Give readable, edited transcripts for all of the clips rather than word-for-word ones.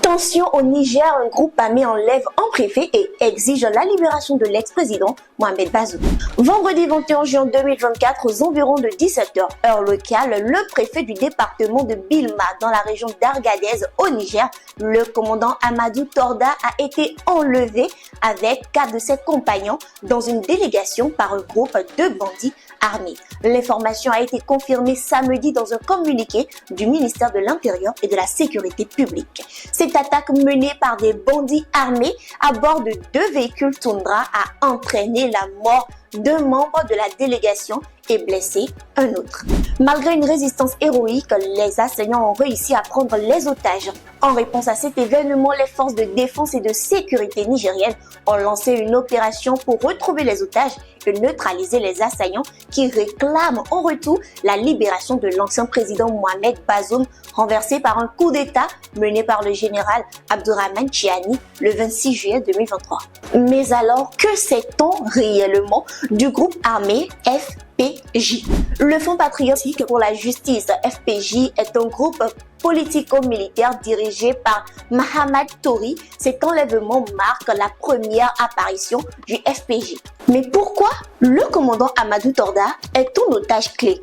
Tension au Niger, un groupe armé enlève un préfet et exige la libération de l'ex-président Mohamed Bazoum. Vendredi 21 juin 2024, aux environs de 17h, heure locale, le préfet du département de Bilma, dans la région d'Argadez, au Niger, le commandant Amadou Torda, a été enlevé avec 4 de ses compagnons dans une délégation par un groupe de bandits armés. L'information a été confirmée samedi dans un communiqué du ministère de l'Intérieur et de la Sécurité publique. Cette attaque menée par des bandits armés à bord de 2 véhicules Tundra a entraîné la mort d'un membre de la délégation et blessé un autre. Malgré une résistance héroïque, les assaillants ont réussi à prendre les otages. En réponse à cet événement, les forces de défense et de sécurité nigériennes ont lancé une opération pour retrouver les otages et neutraliser les assaillants qui réclament en retour la libération de l'ancien président Mohamed Bazoum, renversé par un coup d'État mené par le général Abdourahmane Tiani le 26 juillet 2023. Mais alors, que sait-on réellement du groupe armé FPJ? Le Fonds patriotique pour la justice, FPJ, est un groupe politico-militaire dirigé par Mahamad Tori. Cet enlèvement marque la première apparition du FPJ. Mais pourquoi le commandant Amadou Torda est un otage clé?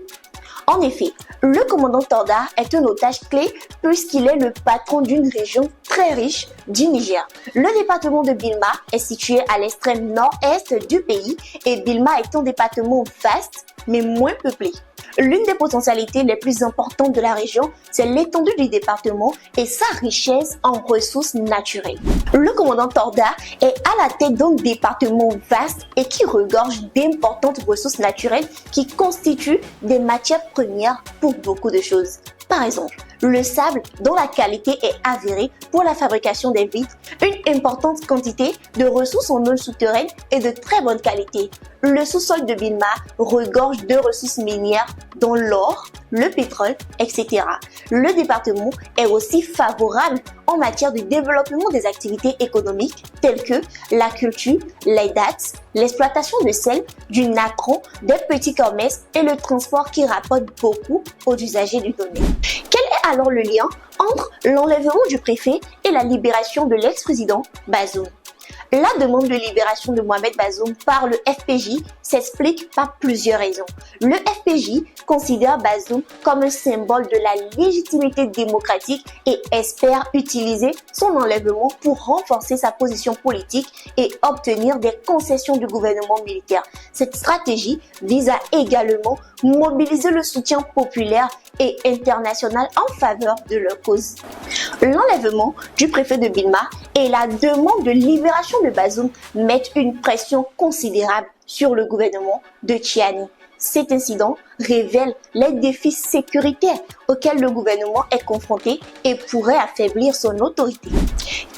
En effet, le commandant Torda est un otage clé puisqu'il est le patron d'une région très riche du Niger. Le département de Bilma est situé à l'extrême nord-est du pays et Bilma est un département vaste mais moins peuplé. L'une des potentialités les plus importantes de la région, c'est l'étendue du département et sa richesse en ressources naturelles. Le commandant Torda est à la tête d'un département vaste et qui regorge d'importantes ressources naturelles qui constituent des matières premières pour beaucoup de choses. Par exemple, le sable dont la qualité est avérée pour la fabrication des vitres, une importante quantité de ressources en eau souterraine et de très bonne qualité. Le sous-sol de Bilma regorge de ressources minières dont l'or, le pétrole, etc. Le département est aussi favorable en matière de développement des activités économiques telles que la culture, les dattes, l'exploitation de sel, du nacron, des petits commerces et le transport qui rapporte beaucoup aux usagers du domaine. Quel est alors le lien entre l'enlèvement du préfet et la libération de l'ex-président Bazoum? La demande de libération de Mohamed Bazoum par le FPJ s'explique par plusieurs raisons. Le FPJ considère Bazoum comme un symbole de la légitimité démocratique et espère utiliser son enlèvement pour renforcer sa position politique et obtenir des concessions du gouvernement militaire. Cette stratégie vise à également mobiliser le soutien populaire et international en faveur de leur cause. L'enlèvement du préfet de Bilma et la demande de libération de Bazoum mettent une pression considérable sur le gouvernement de Tiani. Cet incident révèle les défis sécuritaires auxquels le gouvernement est confronté et pourrait affaiblir son autorité.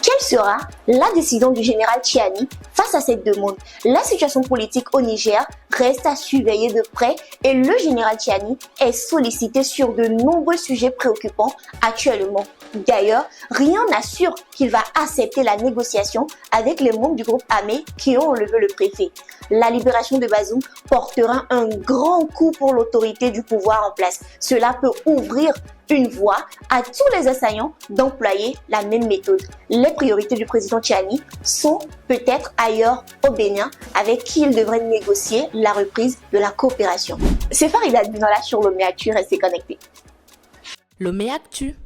Quelle sera la décision du général Tiani face à cette demande? La situation politique au Niger reste à surveiller de près et le général Tiani est sollicité sur de nombreux sujets préoccupants actuellement. D'ailleurs, rien n'assure qu'il va accepter la négociation avec les membres du groupe armé qui ont enlevé le préfet. La libération de Bazoum portera un grand coup pour l'autorité du pouvoir en place. Cela peut ouvrir une voie à tous les assaillants d'employer la même méthode. Les priorités du président Tiani sont peut-être ailleurs au Bénin, avec qui il devrait négocier la reprise de la coopération. C'est Farida Dinola sur Lomé Actu, restez connectés. Lomé Actu.